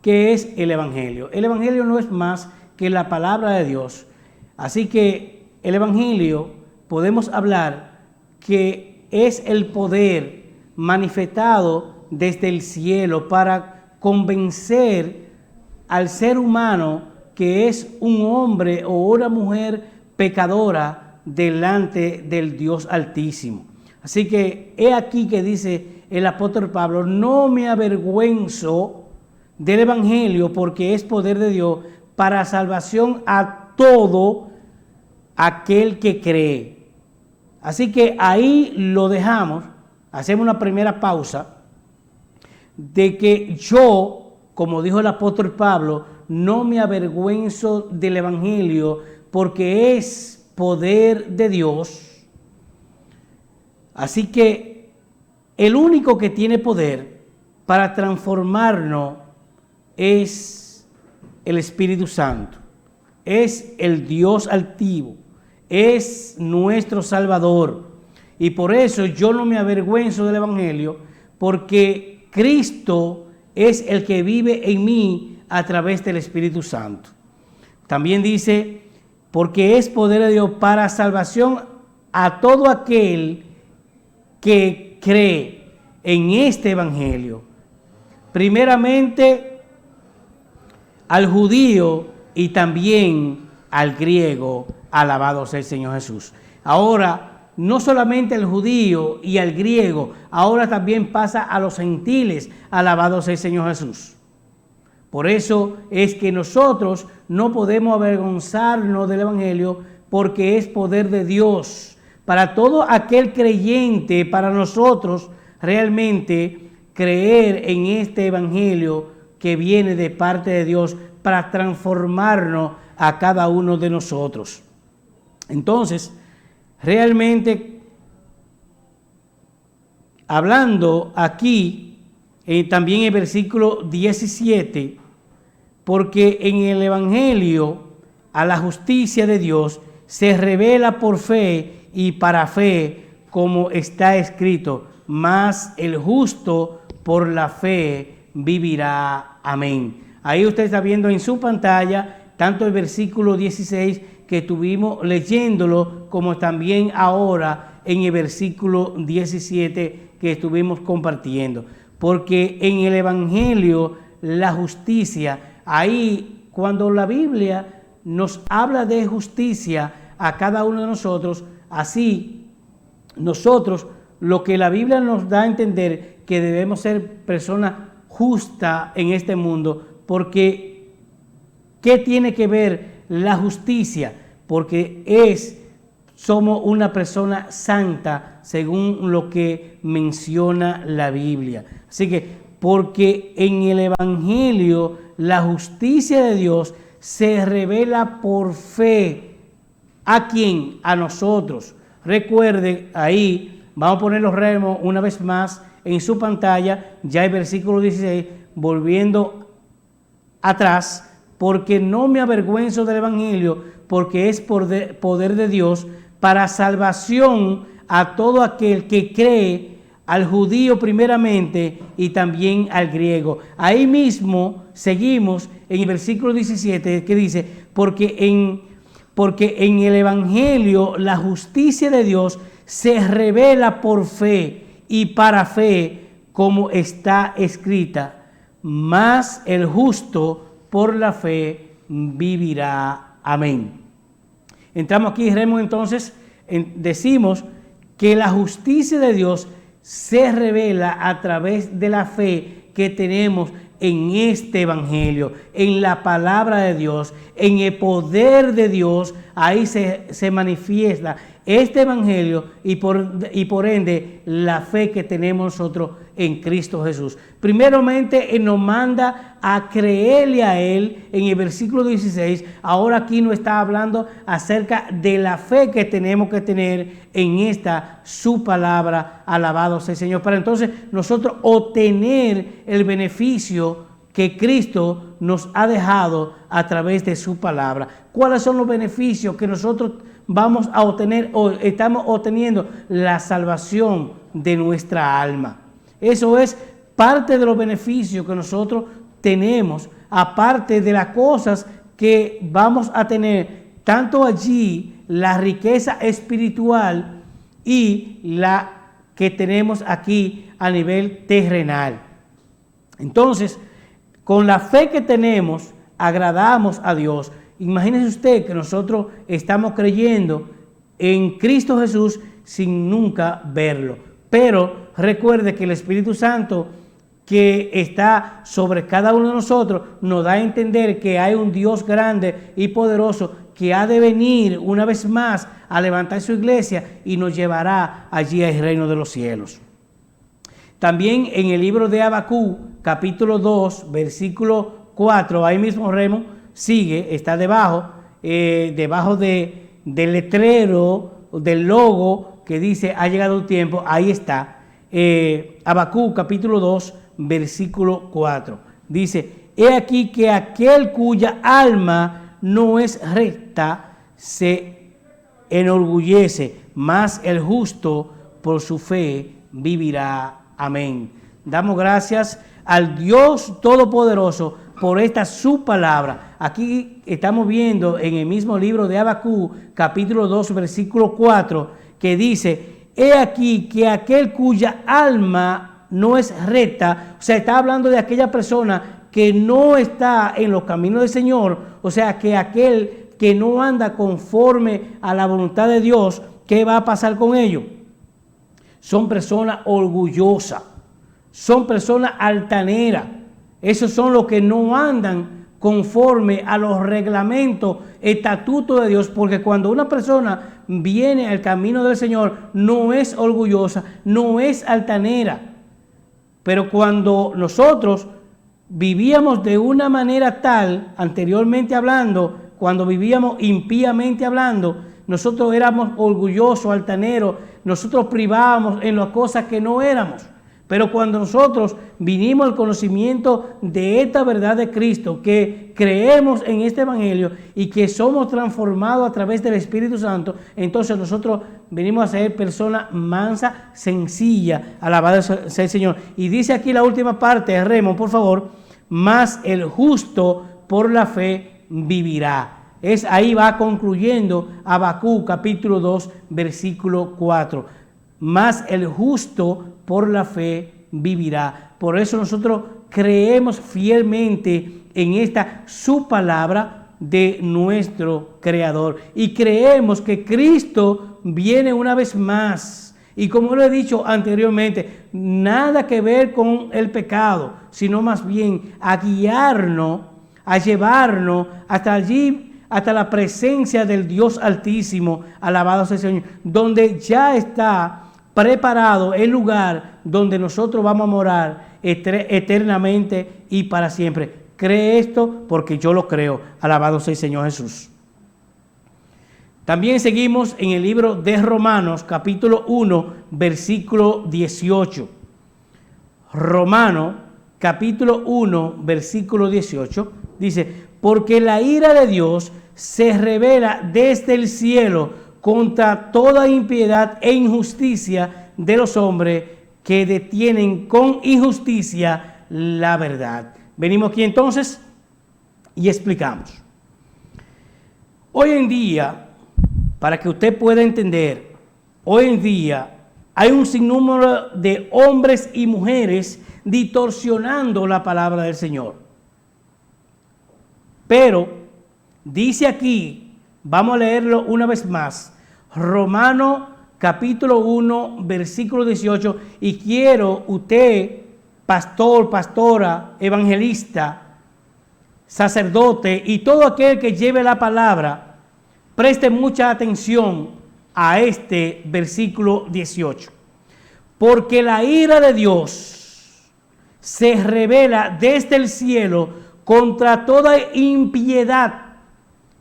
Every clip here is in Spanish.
¿qué es el Evangelio? El Evangelio no es más que la palabra de Dios. Así que el Evangelio podemos hablar que es el poder manifestado desde el cielo para convencer al ser humano que es un hombre o una mujer pecadora delante del Dios Altísimo. Así que he aquí que dice el apóstol Pablo: no me avergüenzo del Evangelio, porque es poder de Dios para salvación a todo aquel que cree. Así que ahí lo dejamos, hacemos una primera pausa, de que yo, como dijo el apóstol Pablo, no me avergüenzo del Evangelio, porque es poder de Dios. Así que el único que tiene poder para transformarnos es el Espíritu Santo, es el Dios altivo, es nuestro Salvador. Y por eso yo no me avergüenzo del Evangelio, porque Cristo es el que vive en mí a través del Espíritu Santo. También dice, porque es poder de Dios para salvación a todo aquel que cree en este Evangelio. Primeramente al judío y también al griego, alabado sea el Señor Jesús. Ahora, no solamente al judío y al griego, ahora también pasa a los gentiles, alabado sea el Señor Jesús. Por eso es que nosotros no podemos avergonzarnos del Evangelio, porque es poder de Dios para todo aquel creyente. Para nosotros realmente creer en este Evangelio que viene de parte de Dios para transformarnos a cada uno de nosotros. Entonces, realmente, hablando aquí, también el versículo 17, porque en el Evangelio a la justicia de Dios se revela por fe y para fe, como está escrito: mas el justo por la fe vivirá. Amén. Ahí usted está viendo en su pantalla tanto el versículo 16 que estuvimos leyéndolo, como también ahora en el versículo 17 que estuvimos compartiendo. Porque en el Evangelio la justicia, ahí cuando la Biblia nos habla de justicia a cada uno de nosotros, así nosotros, lo que la Biblia nos da a entender, que debemos ser personas justas en este mundo. Porque ¿qué tiene que ver la justicia? Porque somos una persona santa según lo que menciona la Biblia. Así que, porque en el Evangelio la justicia de Dios se revela por fe. ¿A quién? A nosotros. Recuerden, ahí vamos a poner los remos una vez más en su pantalla, ya el versículo 16, volviendo atrás: porque no me avergüenzo del Evangelio, porque es poder de Dios para salvación a todo aquel que cree, al judío primeramente y también al griego. Ahí mismo seguimos en el versículo 17, que dice: porque en el Evangelio la justicia de Dios se revela por fe y para fe, como está escrita: mas el justo por la fe vivirá. Amén. Entramos aquí, Remo, entonces decimos que la justicia de Dios se revela a través de la fe que tenemos en este Evangelio, en la palabra de Dios, en el poder de Dios. Ahí se manifiesta este Evangelio y por ende la fe que tenemos nosotros en Cristo Jesús. Primeramente, Él nos manda a creerle a Él en el versículo 16. Ahora aquí nos está hablando acerca de la fe que tenemos que tener en esta su palabra. Alabado sea el Señor. Para entonces nosotros obtener el beneficio que Cristo nos ha dejado a través de su palabra. ¿Cuáles son los beneficios que nosotros vamos a obtener o estamos obteniendo? La salvación de nuestra alma. Eso es parte de los beneficios que nosotros tenemos, aparte de las cosas que vamos a tener, tanto allí la riqueza espiritual y la que tenemos aquí a nivel terrenal. Entonces, con la fe que tenemos, agradamos a Dios. Imagínese usted que nosotros estamos creyendo en Cristo Jesús sin nunca verlo. Pero recuerde que el Espíritu Santo que está sobre cada uno de nosotros nos da a entender que hay un Dios grande y poderoso que ha de venir una vez más a levantar su iglesia y nos llevará allí al reino de los cielos. También en el libro de Habacuc, capítulo 2, versículo 4, ahí mismo Remo sigue, está debajo del letrero, del logo que dice ha llegado el tiempo, ahí está. Habacuc capítulo 2, versículo 4. Dice, he aquí que aquel cuya alma no es recta se enorgullece, mas el justo por su fe vivirá. Amén. Damos gracias al Dios Todopoderoso por esta su palabra. Aquí estamos viendo en el mismo libro de Habacuc, capítulo 2, versículo 4, que dice, he aquí que aquel cuya alma no es recta, o sea, está hablando de aquella persona que no está en los caminos del Señor, o sea, que aquel que no anda conforme a la voluntad de Dios, ¿qué va a pasar con ellos? Son personas orgullosas, son personas altaneras, esos son los que no andan conforme a los reglamentos, estatutos de Dios, porque cuando una persona viene al camino del Señor, no es orgullosa, no es altanera. Pero cuando nosotros vivíamos de una manera tal, anteriormente hablando, cuando vivíamos impíamente hablando, nosotros éramos orgullosos, altaneros, nosotros privábamos en las cosas que no éramos. Pero cuando nosotros vinimos al conocimiento de esta verdad de Cristo, que creemos en este evangelio y que somos transformados a través del Espíritu Santo, entonces nosotros venimos a ser personas mansas, sencillas, alabado sea el Señor. Y dice aquí la última parte, Remo, por favor, mas el justo por la fe vivirá. Ahí va concluyendo Habacuc capítulo 2, versículo 4. Mas el justo por la fe vivirá. Por eso nosotros creemos fielmente en esta su palabra de nuestro Creador. Y creemos que Cristo viene una vez más. Y como lo he dicho anteriormente, nada que ver con el pecado, sino más bien a guiarnos, a llevarnos hasta allí, hasta la presencia del Dios Altísimo, alabado sea el Señor, donde ya está preparado el lugar donde nosotros vamos a morar eternamente y para siempre. Cree esto porque yo lo creo. Alabado sea el Señor Jesús. También seguimos en el libro de Romanos, capítulo 1, versículo 18. Romanos, capítulo 1, versículo 18, dice, porque la ira de Dios se revela desde el cielo contra toda impiedad e injusticia de los hombres que detienen con injusticia la verdad. Venimos aquí entonces y explicamos. Hoy en día, para que usted pueda entender, hoy en día hay un sinnúmero de hombres y mujeres distorsionando la palabra del Señor. Pero dice aquí, vamos a leerlo una vez más, Romanos capítulo 1, versículo 18, y quiero usted, pastor, pastora, evangelista, sacerdote y todo aquel que lleve la palabra, preste mucha atención a este versículo 18. Porque la ira de Dios se revela desde el cielo contra toda impiedad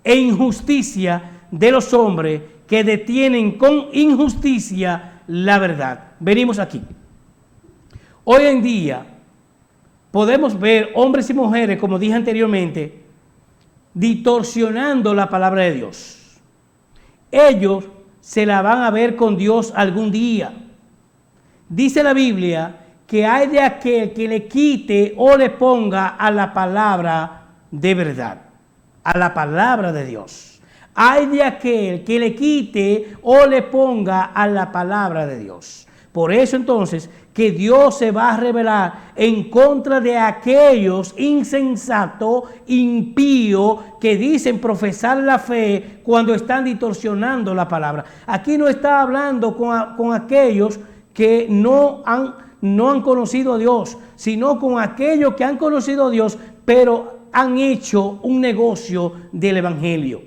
e injusticia de los hombres que detienen con injusticia la verdad. Venimos aquí. Hoy en día podemos ver hombres y mujeres, como dije anteriormente, distorsionando la palabra de Dios. Ellos se la van a ver con Dios algún día. Dice la Biblia que hay de aquel que le quite o le ponga a la palabra de verdad, a la palabra de Dios. Hay de aquel que le quite o le ponga a la palabra de Dios. Por eso entonces que Dios se va a revelar en contra de aquellos insensatos, impíos, que dicen profesar la fe cuando están distorsionando la palabra. Aquí no está hablando con aquellos que no han conocido a Dios, sino con aquellos que han conocido a Dios, pero han hecho un negocio del evangelio.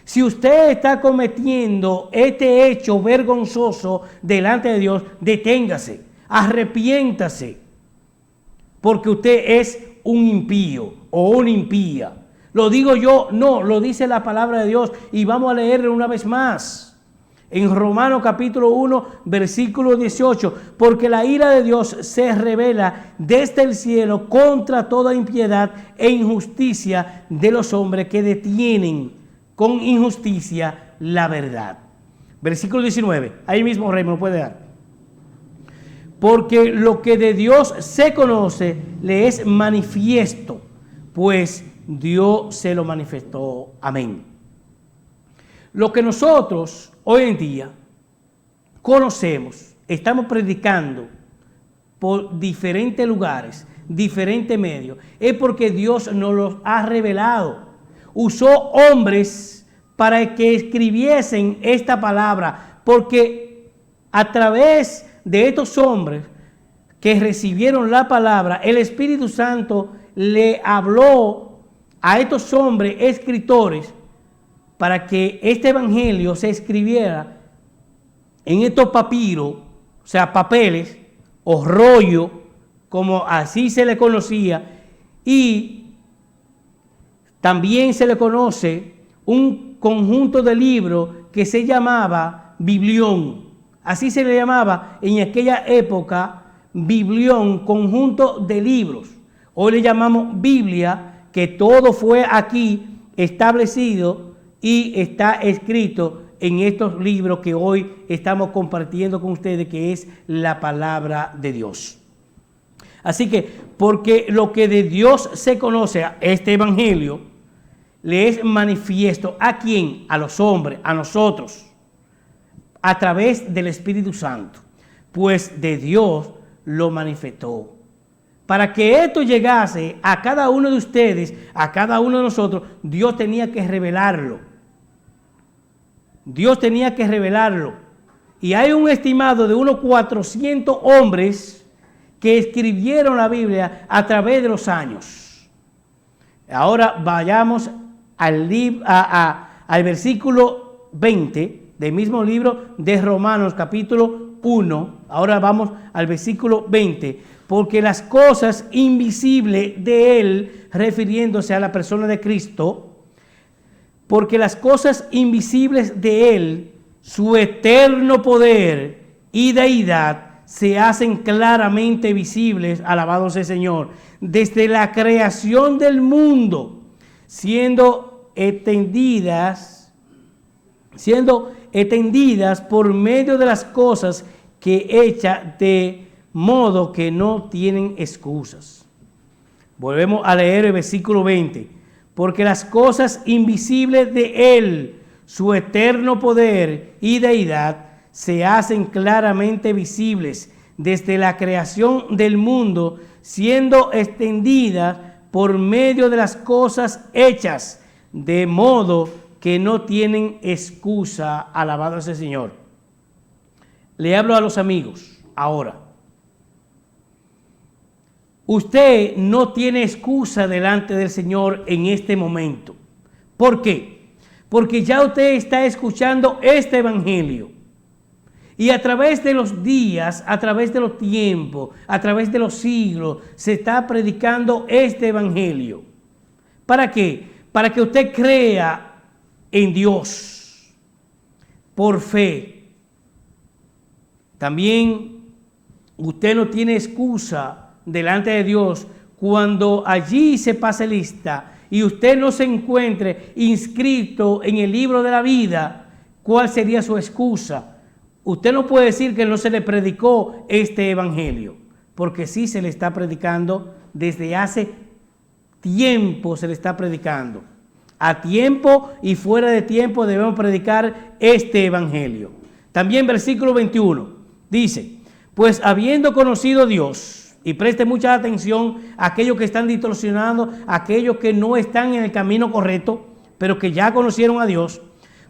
Si usted está cometiendo este hecho vergonzoso delante de Dios, deténgase, arrepiéntase, porque usted es un impío o una impía. Lo digo yo, no, lo dice la palabra de Dios, y vamos a leerlo una vez más. En Romanos capítulo 1, versículo 18, porque la ira de Dios se revela desde el cielo contra toda impiedad e injusticia de los hombres que detienen con injusticia la verdad. Versículo 19, ahí mismo Rey me lo puede dar. Porque lo que de Dios se conoce le es manifiesto, pues Dios se lo manifestó. Amén. Lo que nosotros hoy en día conocemos, estamos predicando por diferentes lugares, diferentes medios, es porque Dios nos los ha revelado. Usó hombres para que escribiesen esta palabra, porque a través de estos hombres que recibieron la palabra, el Espíritu Santo le habló a estos hombres escritores para que este evangelio se escribiera en estos papiros, o sea, papeles o rollo, como así se le conocía, y también se le conoce un conjunto de libros que se llamaba Biblión. Así se le llamaba en aquella época, Biblión, conjunto de libros. Hoy le llamamos Biblia, que todo fue aquí establecido y está escrito en estos libros que hoy estamos compartiendo con ustedes, que es la palabra de Dios. Así que, porque lo que de Dios se conoce, este evangelio, le es manifiesto. ¿A quién? A los hombres, a nosotros, a través del Espíritu Santo. Pues de Dios lo manifestó. Para que esto llegase a cada uno de ustedes, a cada uno de nosotros, Dios tenía que revelarlo. Dios tenía que revelarlo. Y hay un estimado de unos 400 hombres que escribieron la Biblia a través de los años. Ahora vayamos al versículo 20 del mismo libro de Romanos capítulo 1. Ahora vamos al versículo 20. Porque las cosas invisibles de Él, refiriéndose a la persona de Cristo, porque las cosas invisibles de Él, su eterno poder y deidad, se hacen claramente visibles, alabado sea el Señor, desde la creación del mundo, siendo extendidas por medio de las cosas que hecha de modo que no tienen excusas. Volvemos a leer el versículo 20. Porque las cosas invisibles de Él, su eterno poder y deidad, se hacen claramente visibles desde la creación del mundo, siendo extendidas por medio de las cosas hechas, de modo que no tienen excusa. Alabado sea el Señor. Le hablo a los amigos ahora. Usted no tiene excusa delante del Señor en este momento. ¿Por qué? Porque ya usted está escuchando este evangelio. Y a través de los días, a través de los tiempos, a través de los siglos, se está predicando este evangelio. ¿Para qué? Para que usted crea en Dios por fe. También usted no tiene excusa delante de Dios cuando allí se pase lista y usted no se encuentre inscrito en el libro de la vida. ¿Cuál sería su excusa? Usted no puede decir que no se le predicó este evangelio, porque sí se le está predicando desde hace tiempo, se le está predicando. A tiempo y fuera de tiempo debemos predicar este evangelio. También versículo 21 dice, pues habiendo conocido a Dios, y preste mucha atención a aquellos que están distorsionando, a aquellos que no están en el camino correcto, pero que ya conocieron a Dios,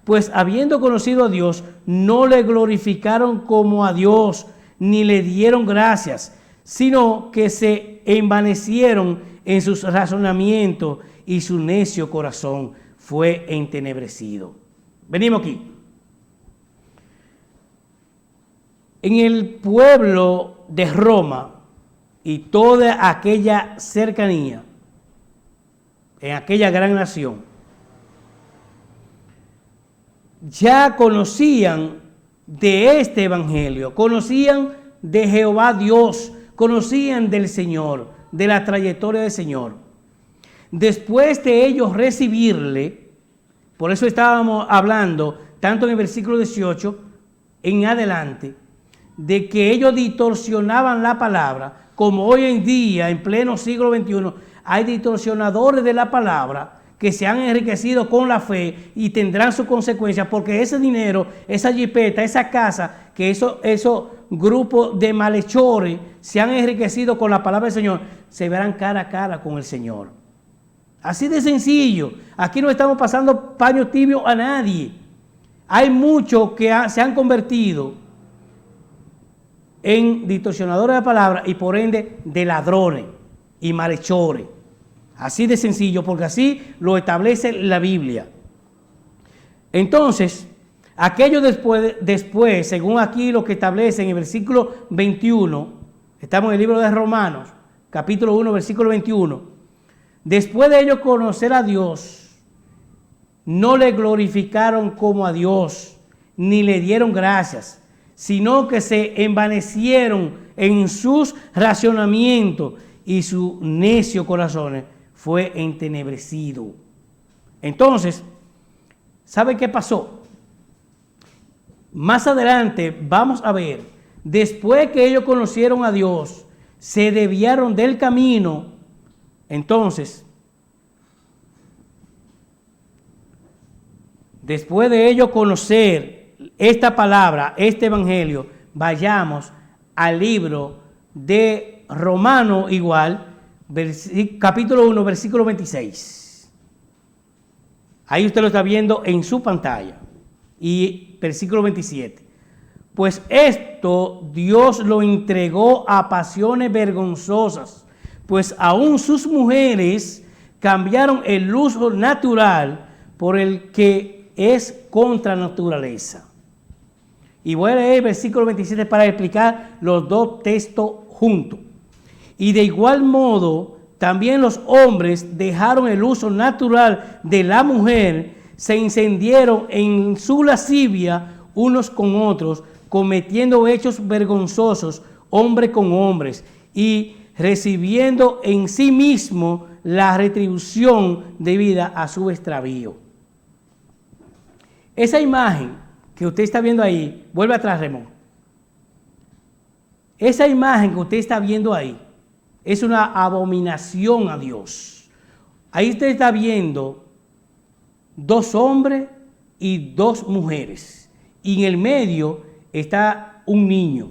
pues habiendo conocido a Dios, no le glorificaron como a Dios, ni le dieron gracias, sino que se envanecieron en sus razonamientos y su necio corazón fue entenebrecido. Venimos aquí. En el pueblo de Roma y toda aquella cercanía, en aquella gran nación, ya conocían de este evangelio, conocían de Jehová Dios, conocían del Señor, de la trayectoria del Señor. Después de ellos recibirle, por eso estábamos hablando, tanto en el versículo 18 en adelante, de que ellos distorsionaban la palabra, como hoy en día, en pleno siglo XXI, hay distorsionadores de la palabra que se han enriquecido con la fe y tendrán sus consecuencias, porque ese dinero, esa jipeta, esa casa, que esos grupos de malhechores se han enriquecido con la palabra del Señor, se verán cara a cara con el Señor. Así de sencillo. Aquí no estamos pasando paño tibio a nadie. Hay muchos que se han convertido en distorsionadores de la palabra y por ende de ladrones y malhechores. Así de sencillo, porque así lo establece la Biblia. Entonces, aquello después, según aquí lo que establece en el versículo 21, estamos en el libro de Romanos, capítulo 1, versículo 21, después de ellos conocer a Dios, no le glorificaron como a Dios, ni le dieron gracias, sino que se envanecieron en sus racionamientos y su necio corazón fue entenebrecido. Entonces, ¿sabe qué pasó? Más adelante vamos a ver, después que ellos conocieron a Dios, se desviaron del camino. Entonces, después de ellos conocer esta palabra, este evangelio, vayamos al libro de Romanos igual, capítulo 1, versículo 26. Ahí usted lo está viendo en su pantalla. Y versículo 27. Pues esto Dios lo entregó a pasiones vergonzosas, pues aún sus mujeres cambiaron el uso natural por el que es contra naturaleza. Y voy a leer el versículo 27 para explicar los dos textos juntos. Y de igual modo, también los hombres dejaron el uso natural de la mujer, se encendieron en su lascivia unos con otros, cometiendo hechos vergonzosos, hombres con hombres, y recibiendo en sí mismo la retribución debida a su extravío. Esa imagen que usted está viendo ahí, vuelve atrás, Ramón. Esa imagen que usted está viendo ahí es una abominación a Dios. Ahí usted está viendo dos hombres y dos mujeres. Y en el medio está un niño.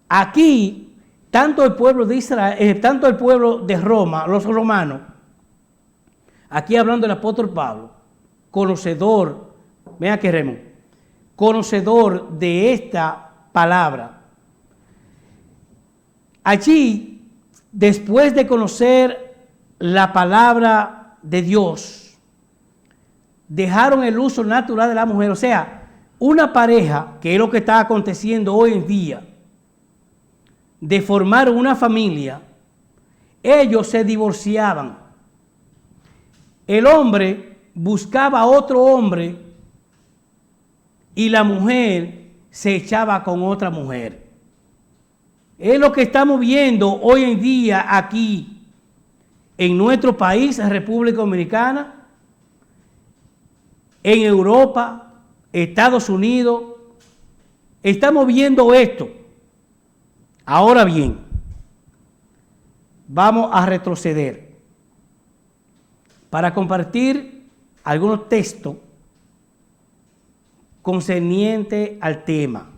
Aquí, tanto el pueblo de Israel, tanto el pueblo de Roma, los romanos, aquí hablando del apóstol Pablo, conocedor, vea que Remo, conocedor de esta palabra. Allí, después de conocer la palabra de Dios, dejaron el uso natural de la mujer. O sea, una pareja, que es lo que está aconteciendo hoy en día, de formar una familia, ellos se divorciaban. El hombre buscaba a otro hombre y la mujer se echaba con otra mujer. Es lo que estamos viendo hoy en día aquí en nuestro país, en República Dominicana, en Europa, Estados Unidos. Estamos viendo esto. Ahora bien, vamos a retroceder para compartir algunos textos concernientes al tema.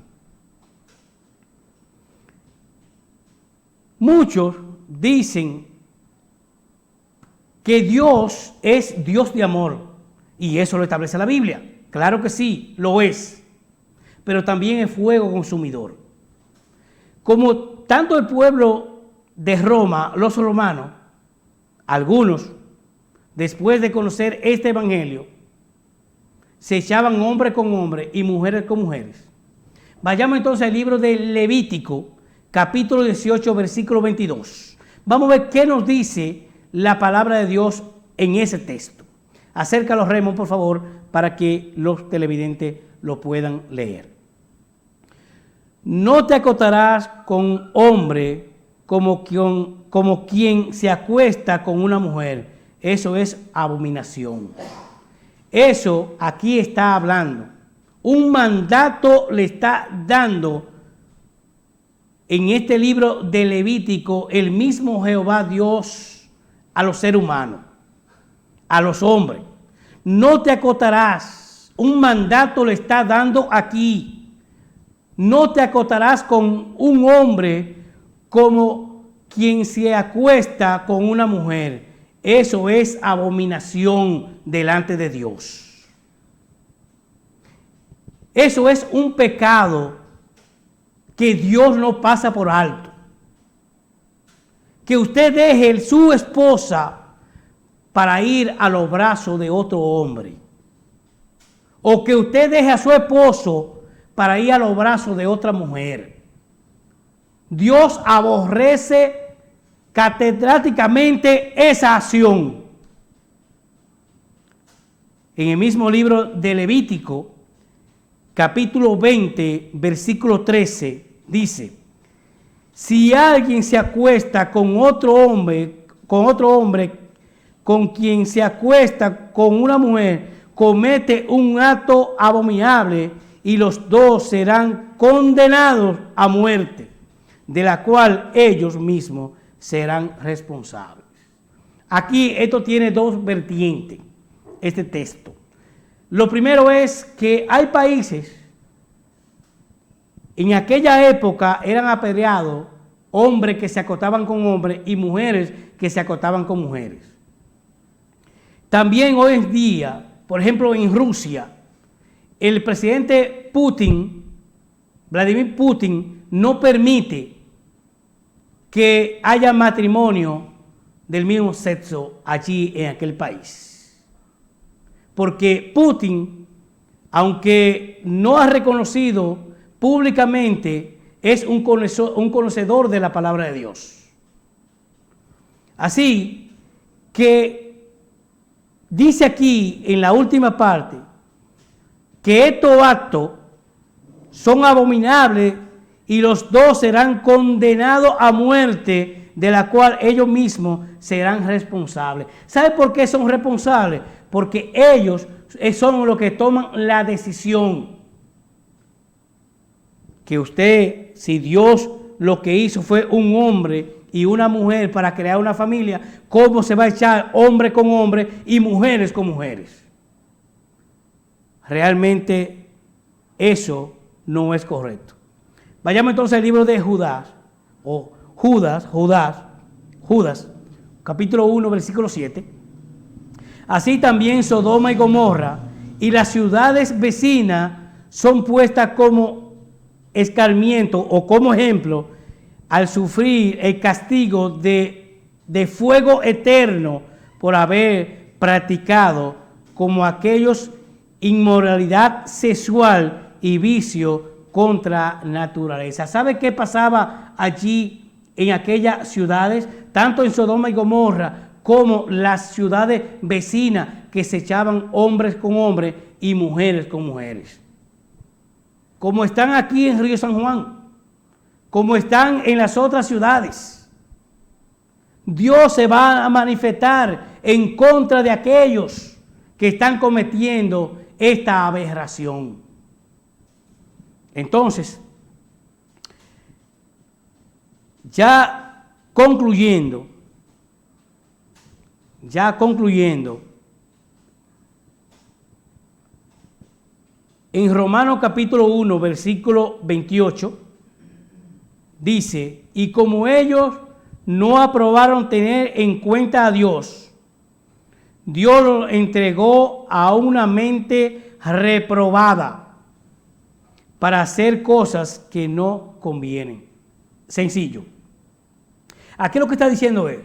Muchos dicen que Dios es Dios de amor, y eso lo establece la Biblia. Claro que sí, lo es, pero también es fuego consumidor. Como tanto el pueblo de Roma, los romanos, algunos, después de conocer este evangelio, se echaban hombre con hombre y mujeres con mujeres. Vayamos entonces al libro de Levítico, capítulo 18, versículo 22. Vamos a ver qué nos dice la palabra de Dios en ese texto. Acércalo, Raymond, por favor, para que los televidentes lo puedan leer. No te acotarás con hombre como quien se acuesta con una mujer. Eso es abominación. Eso aquí está hablando. Un mandato le está dando en este libro de Levítico el mismo Jehová Dios a los seres humanos, a los hombres. No te acotarás. Un mandato le está dando aquí. No te acotarás con un hombre como quien se acuesta con una mujer. Eso es abominación delante de Dios. Eso es un pecado que Dios no pasa por alto. Que usted deje su esposa para ir a los brazos de otro hombre. O que usted deje a su esposo para ir a los brazos de otra mujer. Dios aborrece catedráticamente esa acción. En el mismo libro de Levítico, capítulo 20, versículo 13, dice: si alguien se acuesta con otro hombre con quien se acuesta con una mujer, comete un acto abominable y los dos serán condenados a muerte, de la cual ellos mismos serán responsables. Aquí esto tiene dos vertientes, este texto. Lo primero es que hay países, en aquella época eran apedreados hombres que se acostaban con hombres y mujeres que se acostaban con mujeres. También hoy en día, por ejemplo en Rusia, el presidente Putin, Vladimir Putin, no permite que haya matrimonio del mismo sexo allí en aquel país. Porque Putin, aunque no ha reconocido públicamente, es un conocedor de la palabra de Dios. Así que dice aquí en la última parte que estos actos son abominables y los dos serán condenados a muerte, de la cual ellos mismos serán responsables. ¿Sabe por qué son responsables? Porque ellos son los que toman la decisión. Que usted, si Dios lo que hizo fue un hombre y una mujer para crear una familia, ¿cómo se va a echar hombre con hombre y mujeres con mujeres? Realmente eso no es correcto. Vayamos entonces al libro de Judas, capítulo 1, versículo 7. Así también Sodoma y Gomorra y las ciudades vecinas son puestas como escarmiento o como ejemplo al sufrir el castigo de fuego eterno por haber practicado como aquellos inmoralidad sexual y vicio contra naturaleza. ¿Sabe qué pasaba allí en aquellas ciudades? Tanto en Sodoma y Gomorra como las ciudades vecinas, que se echaban hombres con hombres y mujeres con mujeres. Como están aquí en Río San Juan, como están en las otras ciudades. Dios se va a manifestar en contra de aquellos que están cometiendo esta aberración. Entonces, Ya concluyendo, en Romanos capítulo 1, versículo 28, dice, y como ellos no aprobaron tener en cuenta a Dios, Dios los entregó a una mente reprobada para hacer cosas que no convienen. Sencillo. Aquí lo que está diciendo es,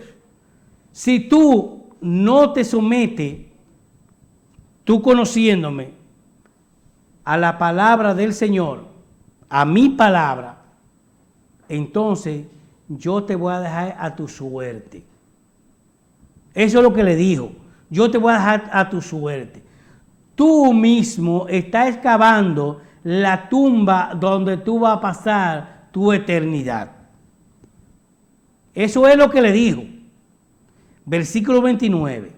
si tú no te sometes, tú conociéndome, a la palabra del Señor, a mi palabra, entonces yo te voy a dejar a tu suerte. Eso es lo que le dijo. Yo te voy a dejar a tu suerte. Tú mismo estás excavando la tumba donde tú vas a pasar tu eternidad. Eso es lo que le dijo. Versículo 29.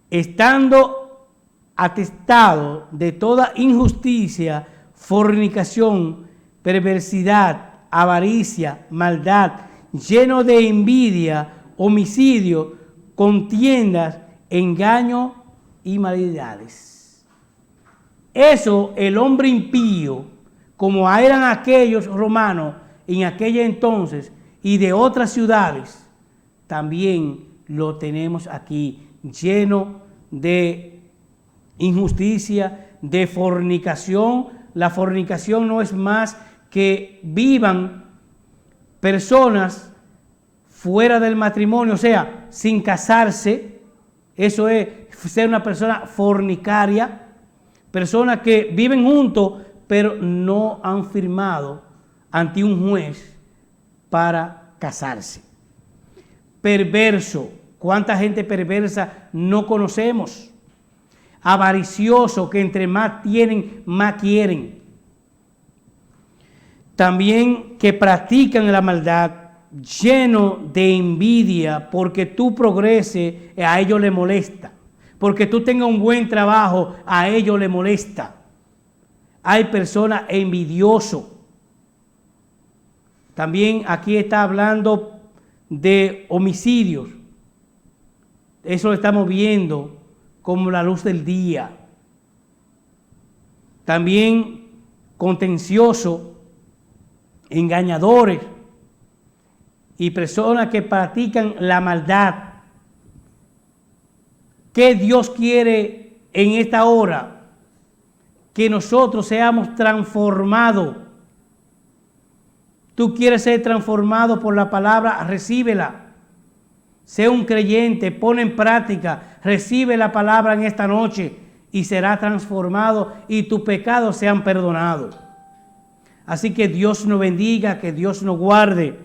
Estando atestado de toda injusticia, fornicación, perversidad, avaricia, maldad, lleno de envidia, homicidio, contiendas, engaño y malignidades. Eso el hombre impío, como eran aquellos romanos en aquel entonces y de otras ciudades, también lo tenemos aquí, lleno de injusticia, de fornicación. La fornicación no es más que vivan personas fuera del matrimonio, o sea, sin casarse. Eso es ser una persona fornicaria, personas que viven juntos pero no han firmado ante un juez para casarse. Perverso, ¿cuánta gente perversa no conocemos? Avaricioso, que entre más tienen, más quieren. También que practican la maldad, lleno de envidia, porque tú progreses, a ellos les molesta. Porque tú tengas un buen trabajo, a ellos les molesta. Hay personas envidiosas. También aquí está hablando de homicidios. Eso lo estamos viendo como la luz del día. También contencioso, engañadores y personas que practican la maldad. ¿Qué Dios quiere en esta hora? Que nosotros seamos transformados. Tú quieres ser transformado por la palabra, recíbela. Sé un creyente, pon en práctica, recibe la palabra en esta noche y será transformado y tus pecados sean perdonados. Así que Dios nos bendiga, que Dios nos guarde.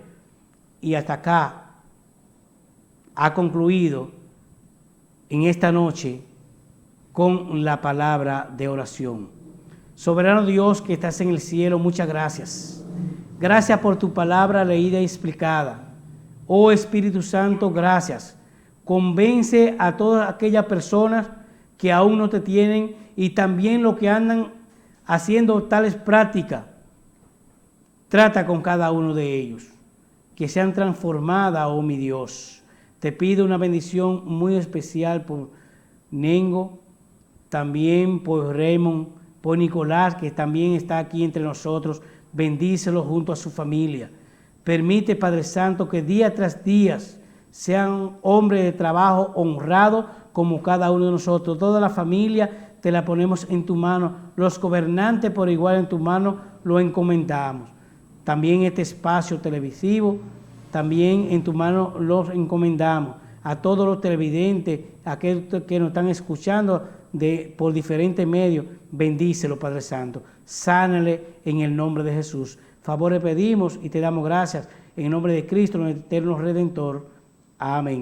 Y hasta acá ha concluido en esta noche con la palabra de oración. Soberano Dios que estás en el cielo, muchas gracias. Gracias por tu palabra leída y explicada. Oh Espíritu Santo, gracias. Convence a todas aquellas personas que aún no te tienen y también los que andan haciendo tales prácticas. Trata con cada uno de ellos, que sean transformadas, oh mi Dios. Te pido una bendición muy especial por Nengo, también por Raymond, por Nicolás, que también está aquí entre nosotros. Bendícelo junto a su familia. Permite, Padre Santo, que día tras día sean hombres de trabajo honrados como cada uno de nosotros. Toda la familia te la ponemos en tu mano. Los gobernantes por igual en tu mano lo encomendamos. También este espacio televisivo, también en tu mano los encomendamos. A todos los televidentes, a aquellos que nos están escuchando por diferentes medios, bendícelo, Padre Santo. Sánale en el nombre de Jesús. Favores pedimos y te damos gracias en el nombre de Cristo, nuestro eterno Redentor. Amén.